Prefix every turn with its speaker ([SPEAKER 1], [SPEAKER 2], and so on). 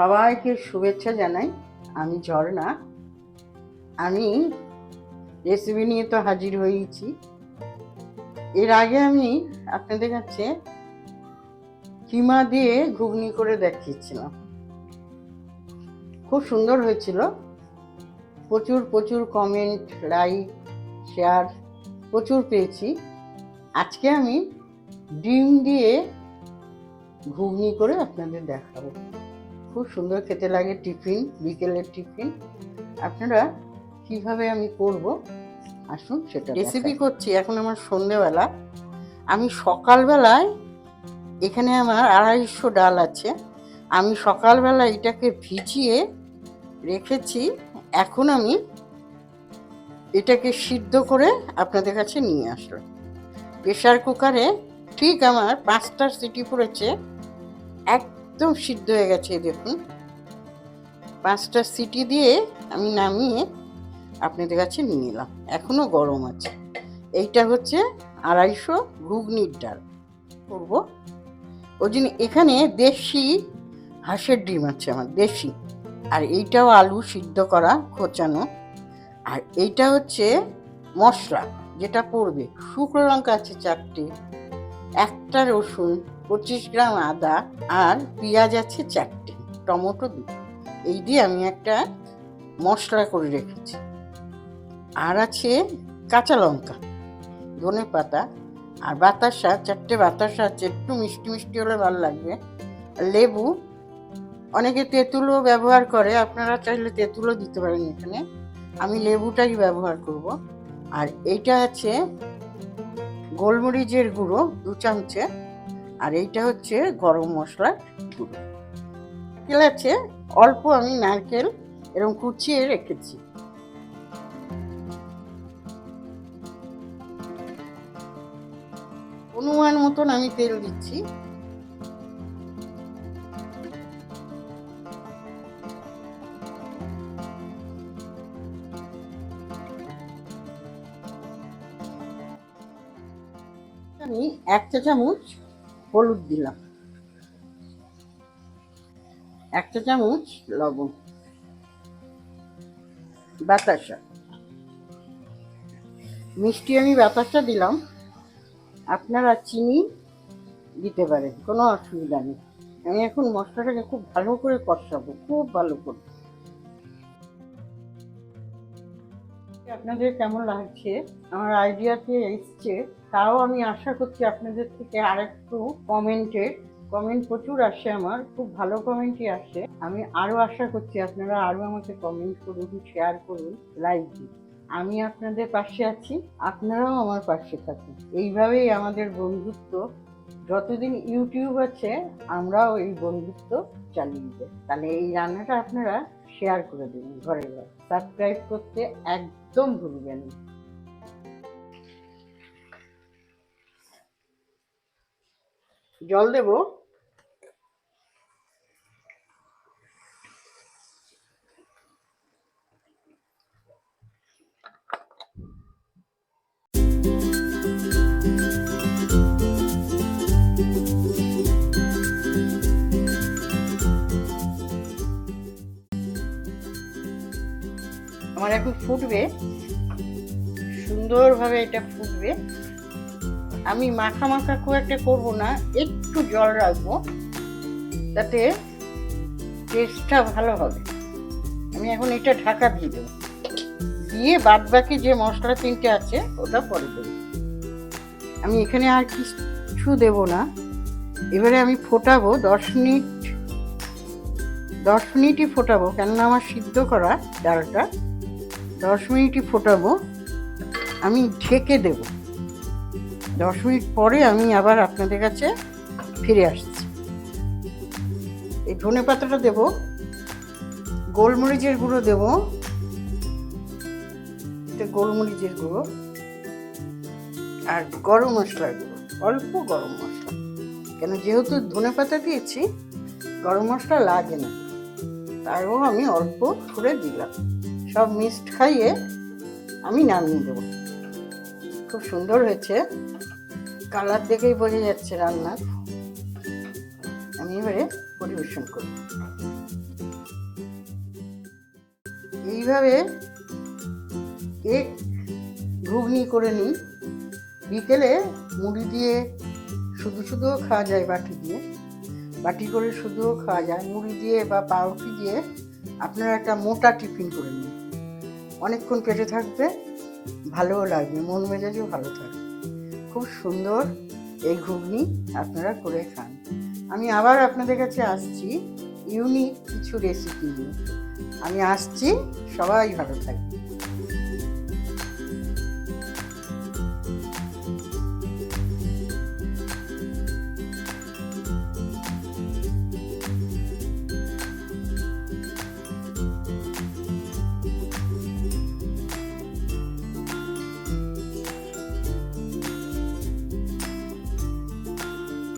[SPEAKER 1] সবাইকে শুভেচ্ছা জানাই। আমি ঝর্ণা। আমি রেসিপি নিয়ে তো হাজির হয়েছি। এর আগে আমি আপনাদের কাছে কিমা দিয়ে ঘুগনি করে দেখিয়েছিলাম, খুব সুন্দর হয়েছিল। প্রচুর প্রচুর কমেন্ট, লাইক, শেয়ার প্রচুর পেয়েছি। আজকে আমি ডিম দিয়ে ঘুগনি করে আপনাদের দেখাবো। খুব সুন্দর খেতে লাগে, টিফিন, বিকেলের টিফিন। আপনারা কিভাবে আমি করব আসুন সেটা রেসিপি করছি। এখন আমার সন্ধেবেলা, আমি সকালবেলায় এখানে আমার 250 ডাল আছে। আমি সকালবেলা এটাকে ভিজিয়ে রেখেছি। এখন আমি এটাকে সিদ্ধ করে আপনাদের কাছে নিয়ে আসলাম। প্রেশার কুকারে ঠিক আমার 5টা সিটি পড়েছে, একদম সিদ্ধ হয়ে গেছে। দেখুন, 5টা সিটি দিয়ে আমি নামিয়ে আপনাদের কাছে নিয়ে এলাম। এখনো গরম আছে। এইটা হচ্ছে 250 ঘুগনির ডাল করবো। ওই জন্য এখানে দেশি হাঁসের ডিম আছে আমার, দেশি। আর এইটাও আলু সিদ্ধ করা, খোঁচানো। আর এইটা হচ্ছে মশলা যেটা পড়বে। শুকনো লঙ্কা আছে 4টে, একটা রসুন, 25 গ্রাম আদা, আর পেঁয়াজ আছে 4টে, টমেটো 2। এই দিয়ে আমি একটা মশলা করে রেখেছি। আর আছে কাঁচা লঙ্কা, ধনে পাতা, আর বাতাসা 4টে বাতাসা আছে, একটু মিষ্টি মিষ্টি হলে ভালো লাগবে। লেবু, অনেকে তেঁতুলও ব্যবহার করে, আপনারা চাইলে তেঁতুলও দিতে পারেন এখানে। আমি লেবুটাই ব্যবহার করব। আর এইটা আছে গোলমরিচের গুঁড়ো 2 চামচে। আর এইটা হচ্ছে গরম মশলার গুঁড়ো। নারকেল আছে অল্প, আমি নারকেল এরকম কুচিয়ে রেখেছি। অনুমান মতন আমি তেল দিচ্ছি। আমি 1 চা চামচ হলুদ দিলাম, 1 চা চামচ লবণ, বাতাসা মিষ্টি, আমি বাতাসা দিলাম। আপনারা চিনি দিতে পারেন, কোনো অসুবিধা নেই। আমি এখন মশলাটাকে খুব ভালো করে কষাবো, খুব ভালো করে। আপনাদের কেমন লাগছে, আমার আইডিয়াতে এসছে, তাও আমি আশা করছি আপনাদের থেকে আরেকটু কমেন্ট প্রচুর আসে, আমার খুব ভালো কমেন্টই আসে। আমি আরো আশা করছি আপনারা আরো আমাকে কমেন্ট করুন, শেয়ার করুন, লাইক দিন। আমি আপনাদের পাশে আছি, আপনারাও আমার পাশে থাকুন। এইভাবেই আমাদের বন্ধুত্ব, যতদিন ইউটিউব আছে আমরাও এই বন্ধুত্ব চালিয়ে যাই। তাহলে এই রান্নাটা আপনারা শেয়ার করে দেবেন ঘরে ঘরে, সাবস্ক্রাইব করতে একদম ভুলবেন না। জল দেব। আমার এখন ফুটবে, সুন্দরভাবে এটা ফুটবে। আমি মাখা মাখা খুব একটা করবো না, একটু জল রাখবো, তাতে টেস্টটা ভালো হবে। আমি এখন এটা ঢাকা দিয়ে দেবো, দিয়ে বাদ বাকি যে মশলা 3টে আছে ওটা পরে দেবো। আমি এখানে আর কিছু দেব না। এবারে আমি ফোটাবো 10 মিনিটই ফোটাবো, কেননা আমার সিদ্ধ করা ডালটা। 10 মিনিটই ফোটাবো, আমি ঢেকে দেব। 10 মিনিট পরে আমি আবার আপনাদের কাছে ফিরে আসছি। এই ধনে পাতাটা দেব, গোলমরিচের গুঁড়ো দেব, গোলমরিচের গুঁড়ো, আর গরম মশলার গুঁড়ো, অল্প গরম মশলা, কেন যেহেতু ধনে পাতা দিয়েছি গরম মশলা লাগে না, তাও আমি অল্প করে দিলাম। সব মিক্সড খাইয়ে আমি নামিয়ে দেবো। খুব সুন্দর হয়েছে, কালার দেখেই বোঝা যাচ্ছে রান্নার। আমি এবারে পরিবেশন করব। এইভাবে কেক ঘুগনি করে নিই। বিকেলে মুড়ি দিয়ে শুধু শুধুও খাওয়া যায়, বাটি করে শুধুও খাওয়া যায়, মুড়ি দিয়ে বা পাউরুটি দিয়ে আপনারা একটা মোটা টিফিন করে নিন। অনেকক্ষণ পেটে থাকবে, ভালোও লাগবে, মন মেজাজও ভালো থাকবে। খুব সুন্দর এই ঘুগনি আপনারা করে খান। আমি আবার আপনাদের কাছে আসছি ইউনিক কিছু রেসিপি নিয়ে। আমি আসছি, সবাই ভালো থাকবে।